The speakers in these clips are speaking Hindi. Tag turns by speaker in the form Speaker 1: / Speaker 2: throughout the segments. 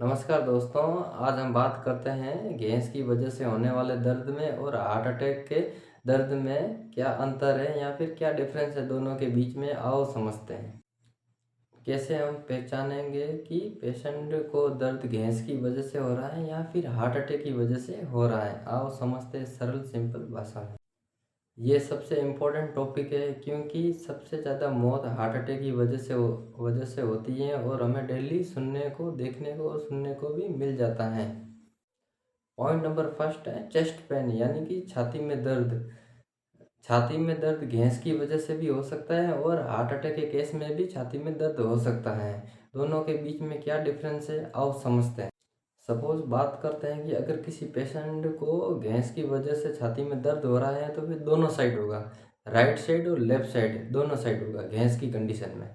Speaker 1: नमस्कार दोस्तों, आज हम बात करते हैं गैस की वजह से होने वाले दर्द में और हार्ट अटैक के दर्द में क्या अंतर है या फिर क्या डिफरेंस है दोनों के बीच में। आओ समझते हैं। कैसे हम पहचानेंगे कि पेशेंट को दर्द गैस की वजह से हो रहा है या फिर हार्ट अटैक की वजह से हो रहा है। आओ समझते हैं सरल सिंपल भाषा में। ये सबसे इम्पोर्टेंट टॉपिक है क्योंकि सबसे ज़्यादा मौत हार्ट अटैक की वजह से होती है और हमें डेली सुनने को, देखने को और सुनने को भी मिल जाता है। पॉइंट नंबर फर्स्ट है चेस्ट पेन यानी कि छाती में दर्द। छाती में दर्द गैस की वजह से भी हो सकता है और हार्ट अटैक के केस में भी छाती में दर्द हो सकता है। दोनों के बीच में क्या डिफरेंस है, आओ समझते हैं। सपोज बात करते हैं कि अगर किसी पेशेंट को गैस की वजह से छाती में दर्द हो रहा है तो फिर दोनों साइड होगा, राइट साइड और लेफ्ट साइड दोनों साइड होगा गैस की कंडीशन में।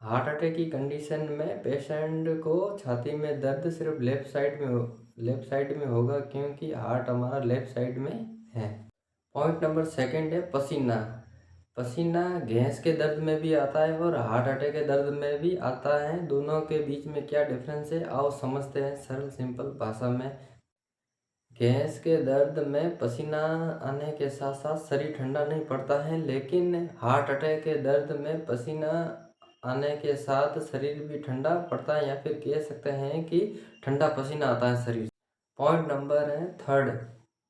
Speaker 1: हार्ट अटैक की कंडीशन में पेशेंट को छाती में दर्द सिर्फ लेफ्ट साइड में होगा क्योंकि हार्ट हमारा लेफ्ट साइड में है। पॉइंट नंबर सेकंड है पसीना। पसीना गैस के दर्द में भी आता है और हार्ट अटैक के दर्द में भी आता है। दोनों के बीच में क्या डिफरेंस है, आओ समझते हैं सरल सिंपल भाषा में। गैस के दर्द में पसीना आने के साथ साथ शरीर ठंडा नहीं पड़ता है, लेकिन हार्ट अटैक के दर्द में पसीना आने के साथ शरीर भी ठंडा पड़ता है या फिर कह सकते हैं कि ठंडा पसीना आता है शरीर। पॉइंट नंबर है थर्ड,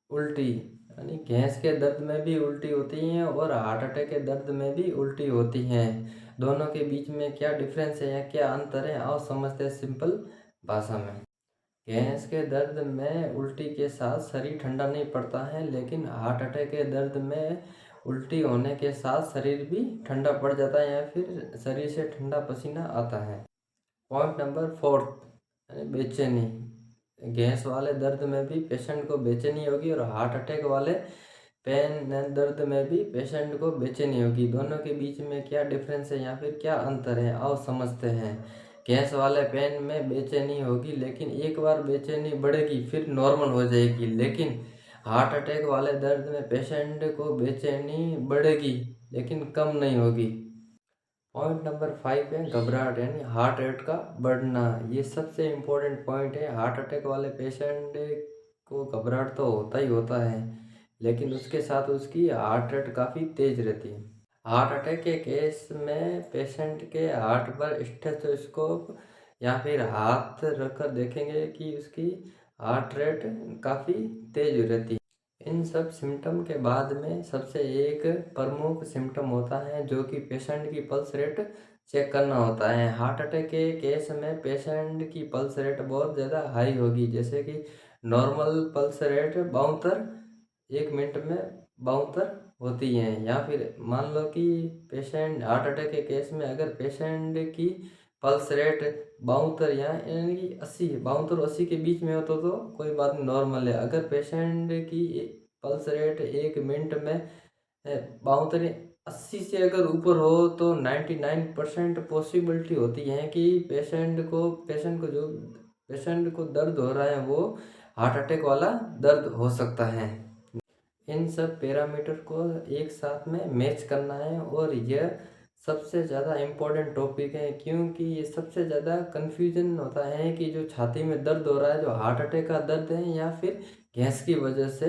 Speaker 1: उल्टी। यानी गैस के दर्द में भी उल्टी होती है और हार्ट अटैक के दर्द में भी उल्टी होती है। दोनों के बीच में क्या डिफरेंस है या क्या अंतर है, आओ समझते हैं सिंपल भाषा में। गैस के दर्द में उल्टी के साथ शरीर ठंडा नहीं पड़ता है, लेकिन हार्ट अटैक के दर्द में उल्टी होने के साथ शरीर भी ठंडा पड़ जाता है या फिर शरीर से ठंडा पसीना आता है। पॉइंट नंबर फोर्थ, यानी बेचैनी। गैस वाले दर्द में भी पेशेंट को बेचैनी होगी और हार्ट अटैक वाले पेन दर्द में भी पेशेंट को बेचैनी होगी। दोनों के बीच में क्या डिफरेंस है या फिर क्या अंतर है, आओ समझते हैं। गैस वाले पेन में बेचैनी होगी, लेकिन एक बार बेचैनी बढ़ेगी फिर नॉर्मल हो जाएगी, लेकिन हार्ट अटैक वाले दर्द में पेशेंट को बेचैनी बढ़ेगी लेकिन कम नहीं होगी। पॉइंट नंबर 5 है घबराहट यानी हार्ट रेट का बढ़ना। ये सबसे इम्पोर्टेंट पॉइंट है। हार्ट अटैक वाले पेशेंट को घबराहट तो होता ही होता है, लेकिन उसके साथ उसकी हार्ट रेट काफ़ी तेज रहती है। हार्ट अटैक के केस में पेशेंट के हार्ट पर स्टेथोस्कोप या फिर हाथ रखकर देखेंगे कि उसकी हार्ट रेट काफ़ी तेज रहती है। इन सब सिम्टम के बाद में सबसे एक प्रमुख सिम्टम होता है जो कि पेशेंट की पल्स रेट चेक करना होता है। हार्ट अटैक के केस में पेशेंट की पल्स रेट बहुत ज़्यादा हाई होगी, जैसे कि नॉर्मल पल्स रेट 72 एक मिनट में 72 होती है। या फिर मान लो कि पेशेंट हार्ट अटैक के केस में अगर पेशेंट की पल्स रेट 72 यानी कि 80, 72 और 80 के बीच में हो तो कोई बात नहीं, नॉर्मल है। अगर पेशेंट की पल्स रेट एक मिनट में 72 80 से अगर ऊपर हो तो 99% पॉसिबिलिटी होती है कि पेशेंट को दर्द हो रहा है वो हार्ट अटैक वाला दर्द हो सकता है। इन सब पैरामीटर को एक साथ में मैच करना है और यह सबसे ज़्यादा इम्पोर्टेंट टॉपिक है क्योंकि ये सबसे ज़्यादा कन्फ्यूजन होता है कि जो छाती में दर्द हो रहा है जो हार्ट अटैक का दर्द है या फिर गैस की वजह से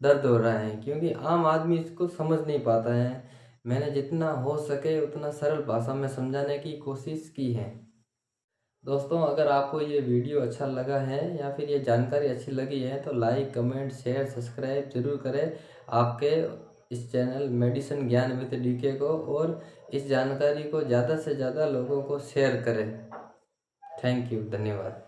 Speaker 1: दर्द हो रहा है, क्योंकि आम आदमी इसको समझ नहीं पाता है। मैंने जितना हो सके उतना सरल भाषा में समझाने की कोशिश की है। दोस्तों, अगर आपको ये वीडियो अच्छा लगा है या फिर ये जानकारी अच्छी लगी है तो लाइक, कमेंट, शेयर, सब्सक्राइब जरूर करें आपके इस चैनल मेडिसिन ज्ञान विद डीके को, और इस जानकारी को ज़्यादा से ज़्यादा लोगों को शेयर करें। थैंक यू, धन्यवाद।